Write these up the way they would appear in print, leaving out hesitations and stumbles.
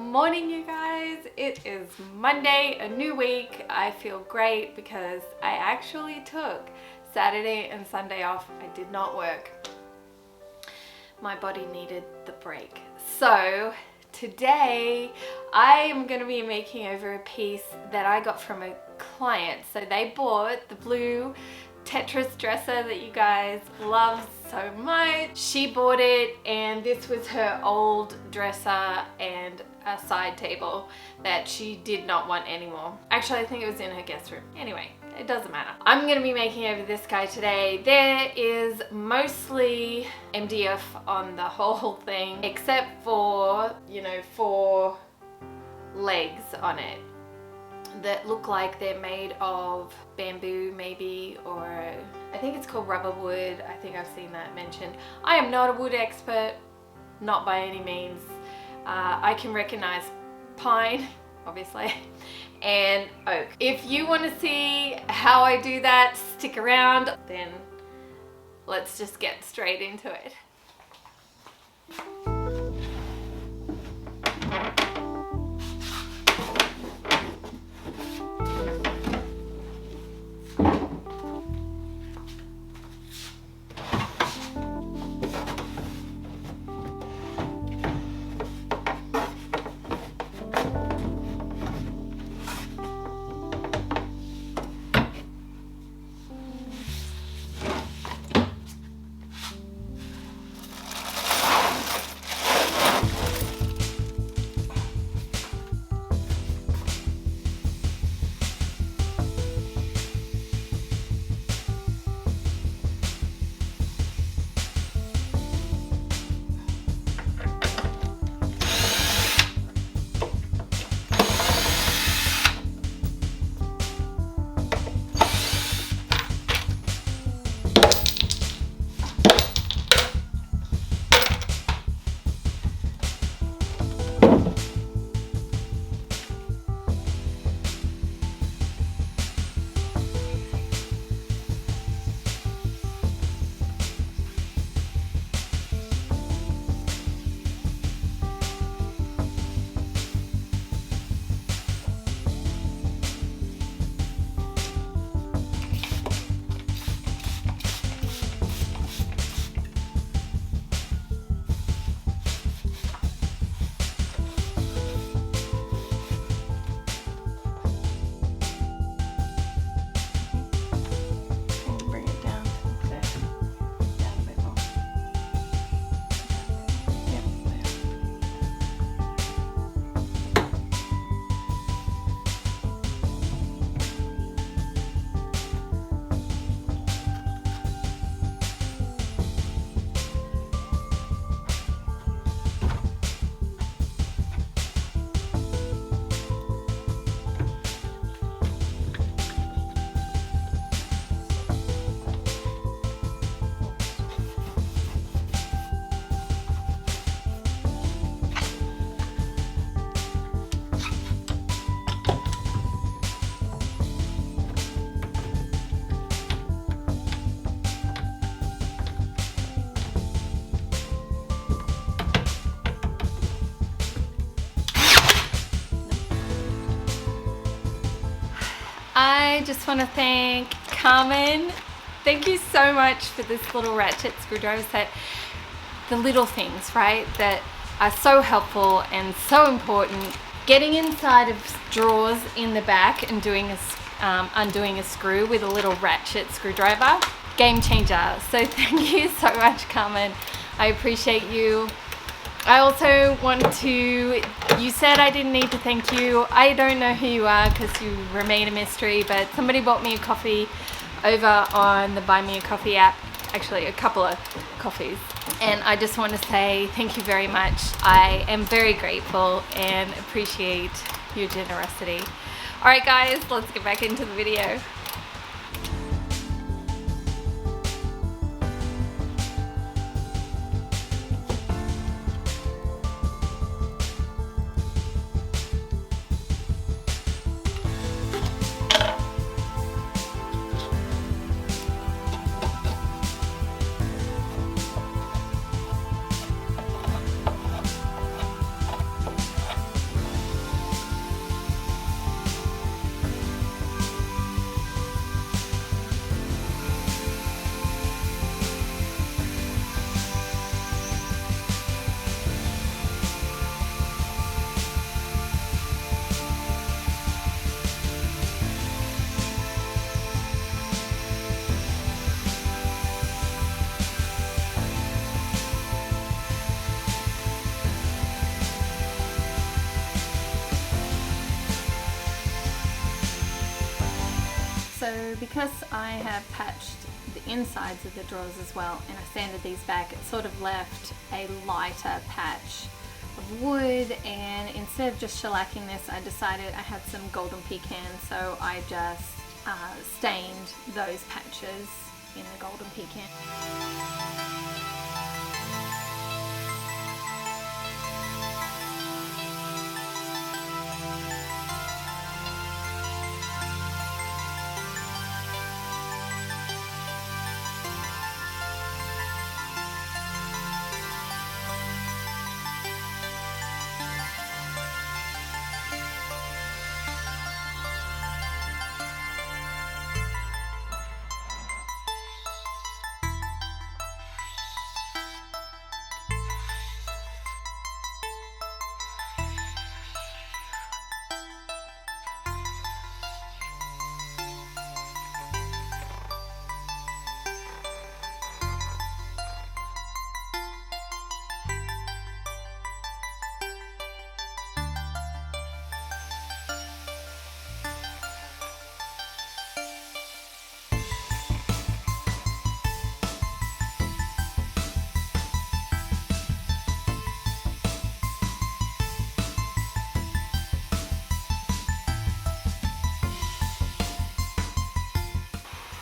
morning, you guys. It is Monday, a new week. I feel great because I actually took Saturday and Sunday off. I did not work. My body needed the break. So today I am going to be making over a piece that I got from a client. So they bought the blue Tetris dresser that you guys love so much. She bought it, and this was her old dresser and a side table that she did not want anymore. Actually, I think it was in her guest room. Anyway, it doesn't matter. I'm gonna be making over this guy today. There is mostly MDF on the whole thing, except for, you know, 4 legs on it that look like they're made of bamboo maybe, or I think it's called rubber wood. I think I've seen that mentioned. I am not a wood expert, not by any means. I can recognize pine, obviously, and oak. If you want to see how I do that, stick around, then let's just get straight into it. I just want to thank Carmen. Thank you so much for this little ratchet screwdriver set. The little things, right, that are so helpful and so important. Getting inside of drawers in the back and doing undoing a screw with a little ratchet screwdriver, game changer. So thank you so much, Carmen. I appreciate you. I also want to, you said I didn't need to thank you. I don't know who you are because you remain a mystery, but somebody bought me a coffee over on the Buy Me a Coffee app, actually a couple of coffees. And I just want to say thank you very much. I am very grateful and appreciate your generosity. All right, guys, let's get back into the video. because I have patched the insides of the drawers as well, and I sanded these back, it sort of left a lighter patch of wood, and instead of just shellacking this, I decided I had some golden pecan, so I just stained those patches in the golden pecan.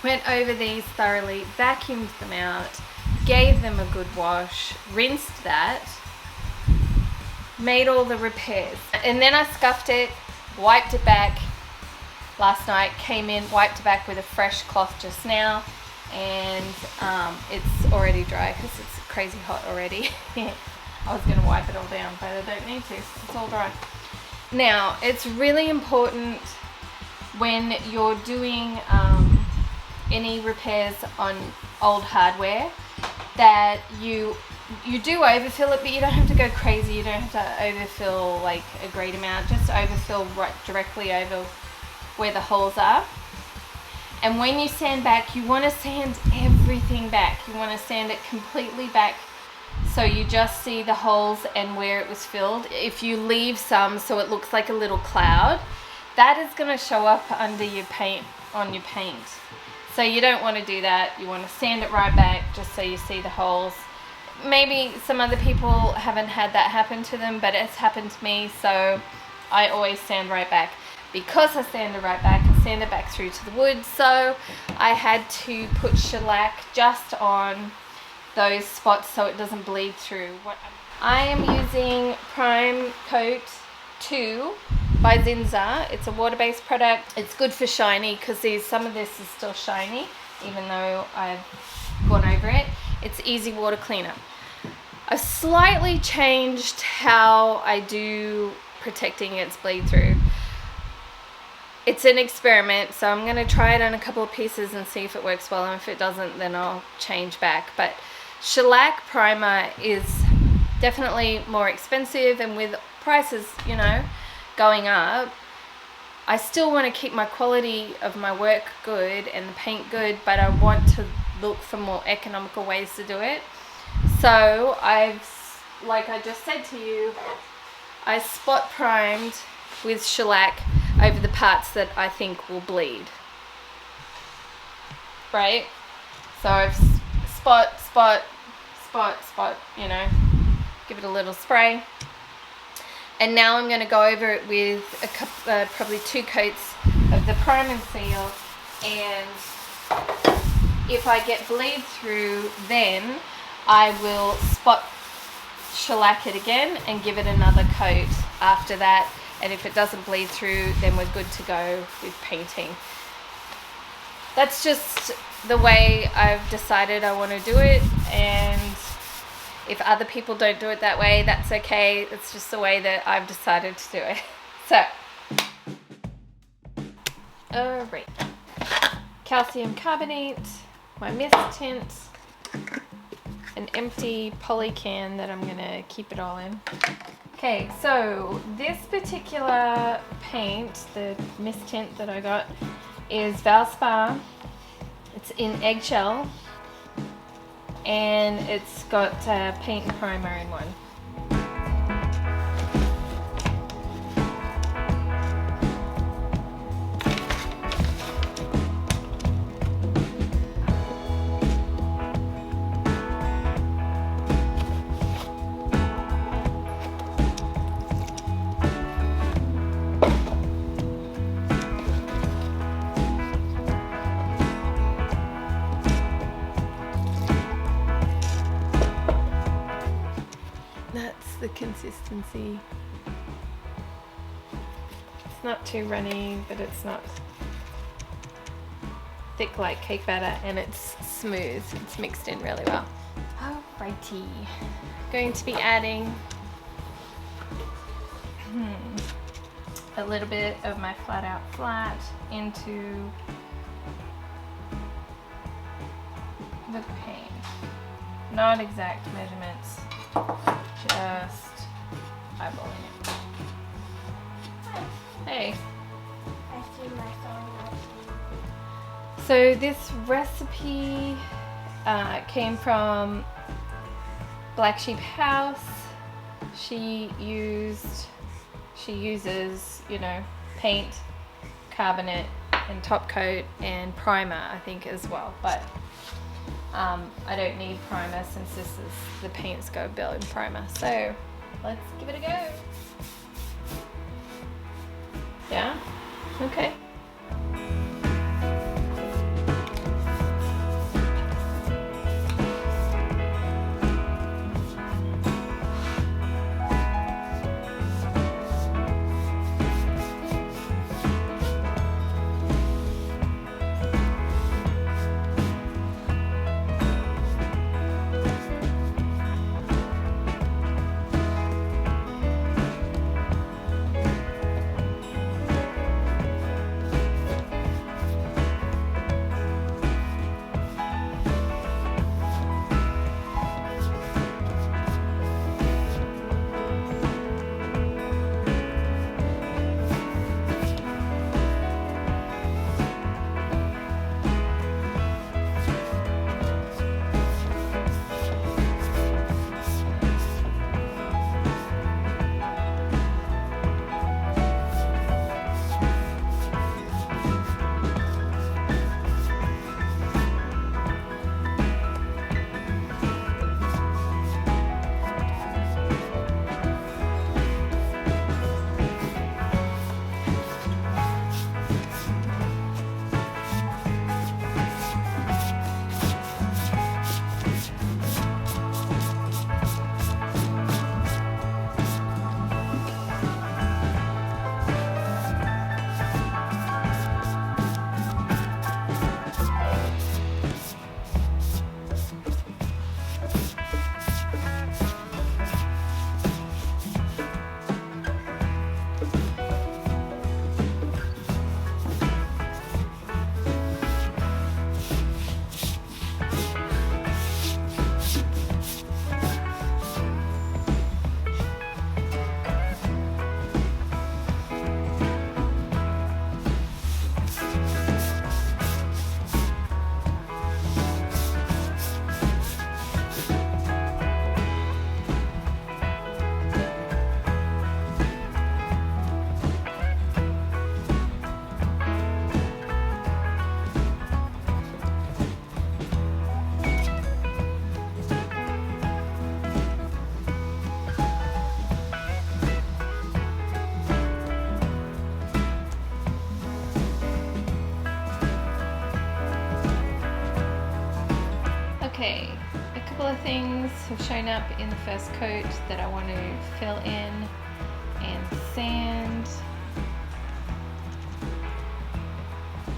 Went over these thoroughly, vacuumed them out, gave them a good wash, rinsed that, made all the repairs, and then I scuffed it, wiped it back last night, came in, wiped it back with a fresh cloth just now, and it's already dry because it's crazy hot already. I was going to wipe it all down, but I don't need to, it's all dry. Now, it's really important when you're doing any repairs on old hardware that you do overfill it, but you don't have to go crazy. You don't have to overfill like a great amount, just overfill right directly over where the holes are. And when you sand back, you want to sand everything back. You want to sand it completely back so you just see the holes and where it was filled. If you leave some so it looks like a little cloud, that is going to show up under your paint, on your paint. So you don't want to do that. You want to sand it right back just so you see the holes. Maybe some other people haven't had that happen to them, but it's happened to me, so I always sand right back. Because I sand it right back, I sand it back through to the wood, so I had to put shellac just on those spots so it doesn't bleed through. I am using Prime Coat 2 by Zinsser. It's a water-based product. It's good for shiny because some of this is still shiny even though I've gone over it. It's easy water cleaner. I've slightly changed how I do protecting against bleed through. It's an experiment, so I'm going to try it on a couple of pieces and see if it works well, and if it doesn't then I'll change back. But shellac primer is definitely more expensive, and with prices, you know, going up, I still want to keep my quality of my work good and the paint good, but I want to look for more economical ways to do it. So like I just said to you, I spot primed with shellac over the parts that I think will bleed. Right? So I've spot, you know, give it a little spray. And now I'm going to go over it with a couple, probably 2 coats of the prime and seal, and if I get bleed through, then I will spot shellac it again and give it another coat after that, and if it doesn't bleed through, then we're good to go with painting. That's just the way I've decided I want to do it, and if other people don't do it that way, that's okay. It's just the way that I've decided to do it. So, alright. Calcium carbonate, my mist tint, an empty poly can that I'm going to keep it all in. Okay, so this particular paint, the mist tint that I got, is Valspar. It's in eggshell, and it's got paint and primer in one. That's the consistency. It's not too runny, but it's not thick like cake batter, and it's smooth. It's mixed in really well. Alrighty. Going to be adding a little bit of my flat out flat into the paint. Not exact measurements, just eyeballing it. Hey. I see my phone. So this recipe came from Black Sheep House. She uses, you know, paint, carbonate, and top coat and primer, I think, as well. But I don't need primer since this is the Paints Go build primer. So let's give it a go. Yeah? Okay. Okay, a couple of things have shown up in the first coat that I want to fill in and sand,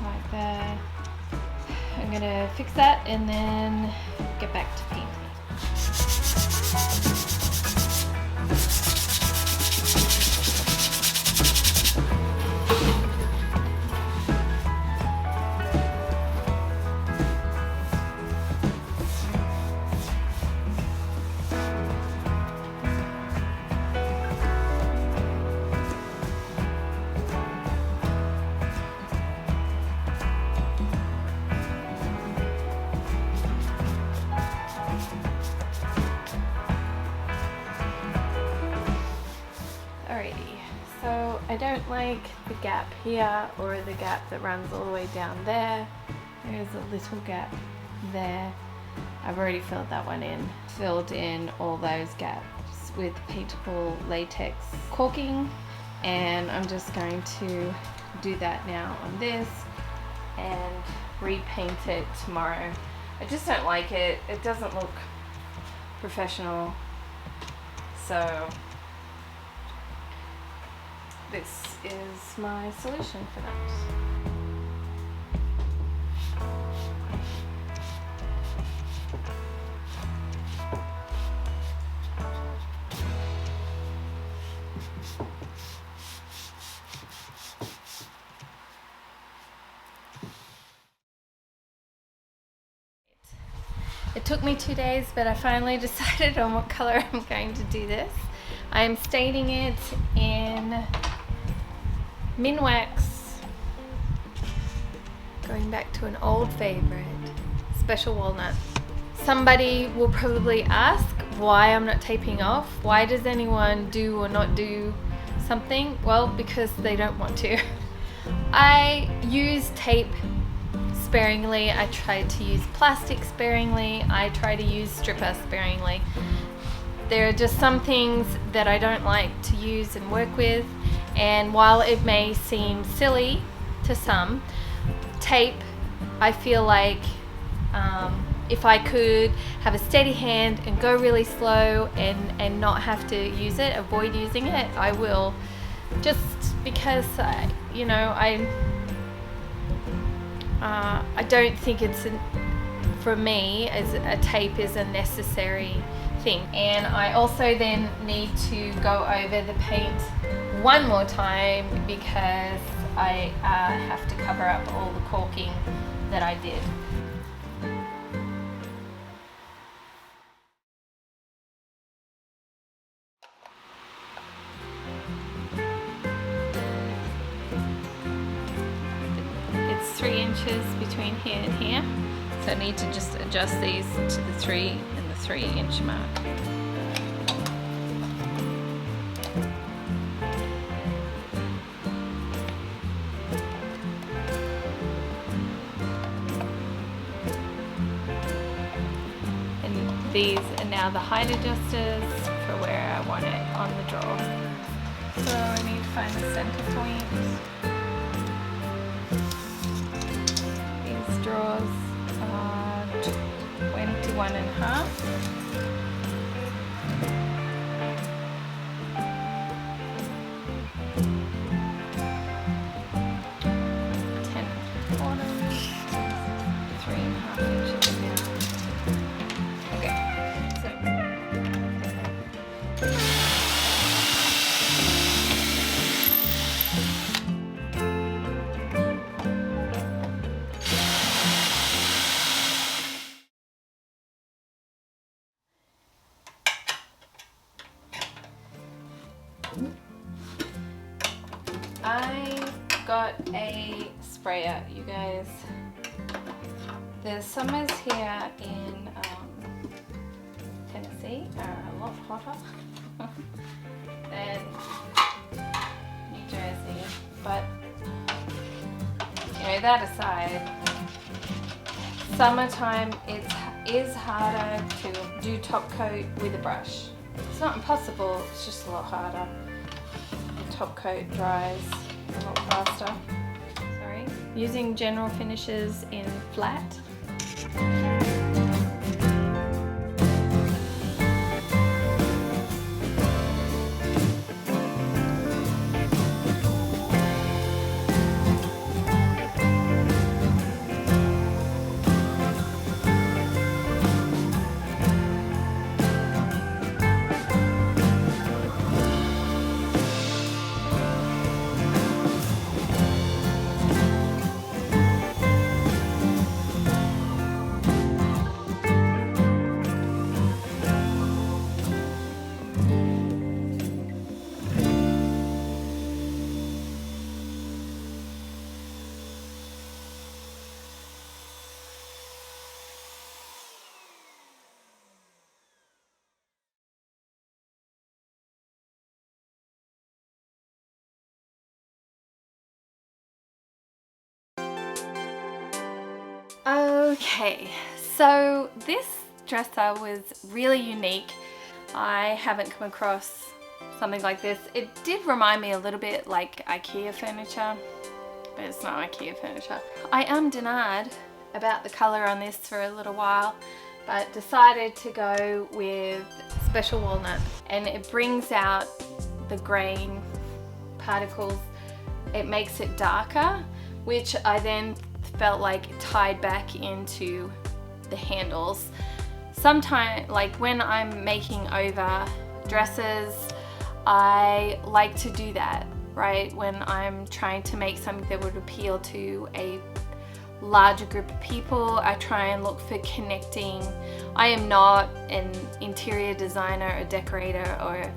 like that. I'm going to fix that and then get back to painting. So I don't like the gap here or the gap that runs all the way down there. There's a little gap there. I've already filled that one in. Filled in all those gaps with paintable latex caulking, and I'm just going to do that now on this and repaint it tomorrow. I just don't like it. It doesn't look professional. So this is my solution for that. It took me 2 days, but I finally decided on what color I'm going to do this. I am staining it in Min Wax, going back to an old favorite, Special Walnut. Somebody will probably ask why I'm not taping off. Why does anyone do or not do something? Well, because they don't want to. I use tape sparingly. I try to use plastic sparingly. I try to use stripper sparingly. There are just some things that I don't like to use and work with, and while it may seem silly to some, tape, I feel like if I could have a steady hand and go really slow and not have to use it, avoid using it, I will, just because I don't think it's for me as a tape is a necessary thing. And I also then need to go over the paint one more time because I have to cover up all the caulking that I did. It's 3 inches between here and here, so I need to just adjust these to the 3 and the 3-inch mark. And these are now the height adjusters for where I want it on the drawer. So I need to find the center point. These drawers are 21.5. I got a sprayer, you guys. The summers here in Tennessee are a lot hotter than New Jersey, but that aside, summertime it is harder to do top coat with a brush. It's not impossible, it's just a lot harder. The top coat dries a lot faster. Sorry. Using general finishes in flat. Okay, so this dresser was really unique. I haven't come across something like this. It did remind me a little bit like IKEA furniture, but it's not IKEA furniture. I denied about the color on this for a little while, but decided to go with Special Walnut. and it brings out the grain particles. It makes it darker, which I then felt like tied back into the handles. Sometimes, like when I'm making over dresses, I like to do that, right? When I'm trying to make something that would appeal to a larger group of people, I try and look for connecting. I am not an interior designer or decorator, or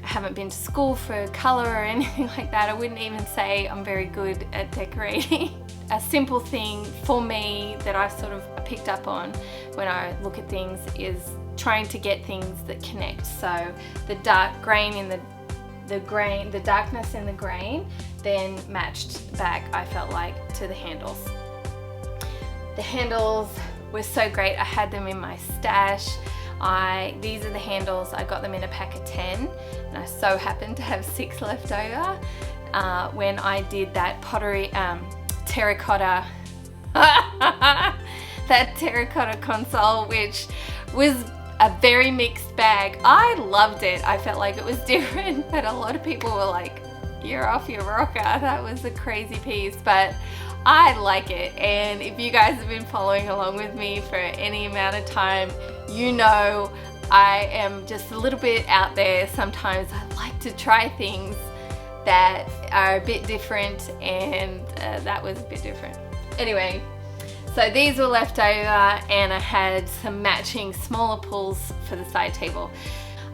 I haven't been to school for color or anything like that. I wouldn't even say I'm very good at decorating. A simple thing for me that I've sort of picked up on when I look at things is trying to get things that connect. So the dark grain in the darkness in the grain then matched back, I felt like, to the handles. The handles were so great. I had them in my stash. These are the handles. I got them in a pack of 10, and I so happened to have 6 left over when I did that pottery terracotta that terracotta console, which was a very mixed bag. I loved it. I felt like it was different, but a lot of people were like, "You're off your rocker. That was a crazy piece," but I like it. And if you guys have been following along with me for any amount of time, you know I am just a little bit out there. Sometimes I like to try things that are a bit different, and that was a bit different. Anyway, so these were left over, and I had some matching smaller pulls for the side table.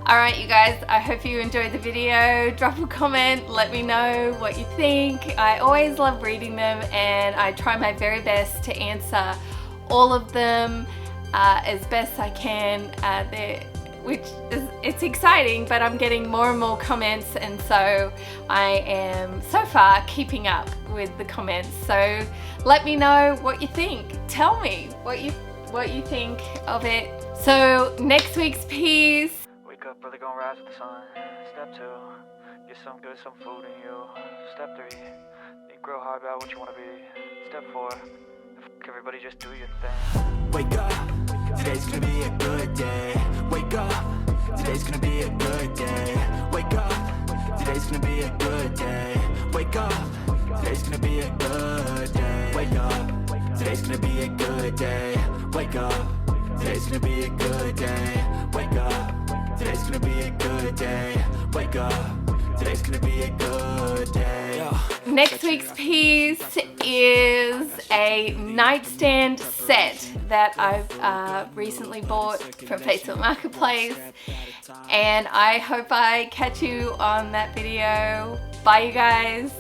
Alright you guys, I hope you enjoyed the video. Drop a comment, let me know what you think. I always love reading them, and I try my very best to answer all of them as best I can. It's exciting, but I'm getting more and more comments, and so I am so far keeping up with the comments. So let me know what you think. Tell me what you think of it. So next week's piece. Wake up, brother, gonna rise with the sun. Step 2, get some good, some food in you. Step 3, think real hard about what you wanna be. Step 4, everybody just do your thing. Wake up, today's gonna be a good day. Wake up, today's gonna be a good day. Wake up, today's gonna be a good day. Wake up, today's gonna be a good day. Wake up, today's gonna be a good day. Wake up, today's gonna be a good day. Wake up, today's gonna be a good day. Wake up, today's gonna be a good day. Next week's piece is a nightstand set that I've recently bought from Facebook Marketplace, and I hope I catch you on that video. Bye you guys.